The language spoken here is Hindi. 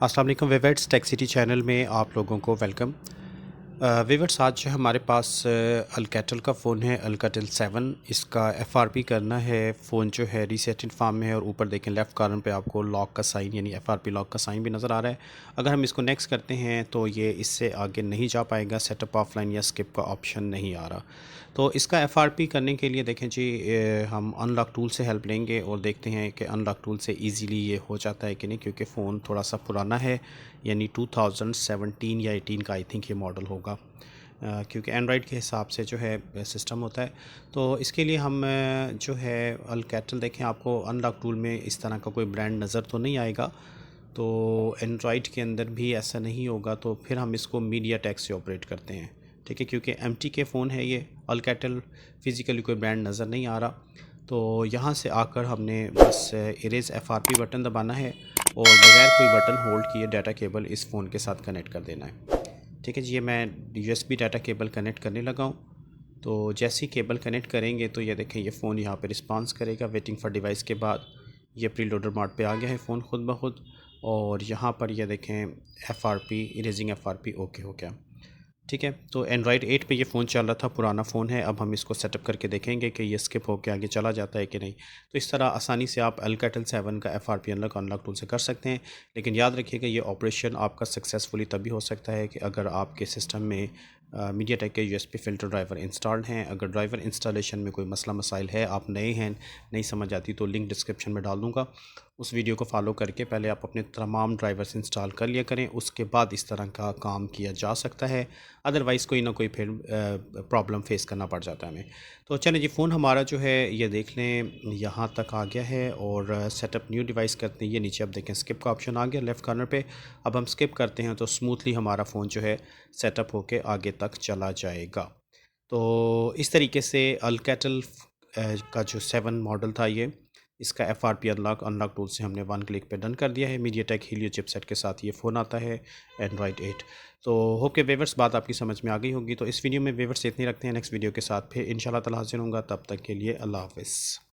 अस्सलाम वालेकुम वीवर्स, टेक सिटी चैनल में आप लोगों को वेलकम। वीवर्स, आज जो हमारे पास अल्कैटल का फ़ोन है, अल्कैटल 7। इसका एफआरपी करना है। फ़ोन जो है रीसेट फार्म में है और ऊपर देखें लेफ़्ट कॉर्नर पे आपको लॉक का साइन यानी एफआरपी लॉक का साइन भी नज़र आ रहा है। अगर हम इसको नेक्स्ट करते हैं तो ये इससे आगे नहीं जा पाएगा, सेटअप ऑफलाइन या स्किप का ऑप्शन नहीं आ रहा। तो इसका एफआरपी करने के लिए देखें जी, हम अनलॉक टूल से हेल्प लेंगे और देखते हैं कि अनलॉक टूल से इजीली ये हो जाता है कि नहीं, क्योंकि फ़ोन थोड़ा सा पुराना है, यानी 2017 या 18 का आई थिंक ये मॉडल होगा, क्योंकि एंड्रॉयड के हिसाब से जो है सिस्टम होता है। तो इसके लिए हम जो है अल्कैटल देखें, आपको अनलॉक टूल में इस तरह का कोई ब्रांड नज़र तो नहीं आएगा। तो एंड्रॉयड के अंदर भी ऐसा नहीं होगा, तो फिर हम इसको मीडिया टेक से ऑपरेट करते हैं, ठीक है, क्योंकि एमटी के फ़ोन है ये। अल्कैटल फ़िज़िकली कोई ब्रांड नज़र नहीं आ रहा। तो यहाँ से आकर हमने बस इरेज़ एफआरपी बटन दबाना है और बगैर कोई बटन होल्ड किए डाटा केबल इस फ़ोन के साथ कनेक्ट कर देना है। ठीक है जी, ये मैं यूएसबी डाटा केबल कनेक्ट करने लगा हूँ। तो जैसे ही केबल कनेक्ट करेंगे तो ये देखें, ये फ़ोन यहाँ पे रिस्पांस करेगा वेटिंग फॉर डिवाइस के बाद। ये प्री लोडर मोड पे आ गया है फ़ोन खुद ब खुद, और यहाँ पर ये देखें एफआरपी इरेजिंग एफआरपी ओके हो गया। ठीक है, तो एंड्रॉयड 8 पे ये फ़ोन चल रहा था, पुराना फ़ोन है। अब हम इसको सेटअप करके देखेंगे कि ये स्किप होकर आगे चला जाता है कि नहीं। तो इस तरह आसानी से आप अल्कैटल 7 का एफआरपी अनलॉक टूल से कर सकते हैं। लेकिन याद रखिएगा, ये ऑपरेशन आपका सक्सेसफुली तभी हो सकता है कि अगर आपके सिस्टम में मीडियाटेक के यूएसबी फ़िल्टर ड्राइवर इंस्टॉल्ड हैं। अगर ड्राइवर इंस्टॉलेशन में कोई मसला मसाइल है, आप नए हैं, नहीं समझ आती, तो लिंक डिस्क्रिप्शन में डाल दूँगा। उस वीडियो को फॉलो करके पहले आप अपने तमाम ड्राइवर्स इंस्टॉल कर लिया करें, उसके बाद इस तरह का काम किया जा सकता है। अदरवाइज़ कोई ना कोई फिर प्रॉब्लम फेस करना पड़ जाता है हमें। तो चलें जी, फ़ोन हमारा जो है ये देख लें यहाँ तक आ गया है, और सेटअप न्यू डिवाइस करते हैं। ये नीचे आप देखें स्किप का ऑप्शन आ गया लेफ़्ट कॉर्नर पे। अब हम स्किप करते हैं तो स्मूथली हमारा फ़ोन जो है सेटअप होके आगे तक चला जाएगा। तो इस तरीके से अल्कैटल का जो 7 मॉडल था ये, इसका एफआरपी अनलॉक टूल से हमने 1 क्लिक पे डन कर दिया है। मीडियाटेक हीलियो चिपसेट के साथ ये फ़ोन आता है, एंड्रॉयड 8। तो होप के वीवर्स बात आपकी समझ में आ गई होगी। तो इस वीडियो में वीवर्स इतनी रखते हैं, नेक्स्ट वीडियो के साथ फिर इंशाल्लाह ताला हाज़िर होऊंगा। तब तक के लिए अल्लाह हाफ़िज़।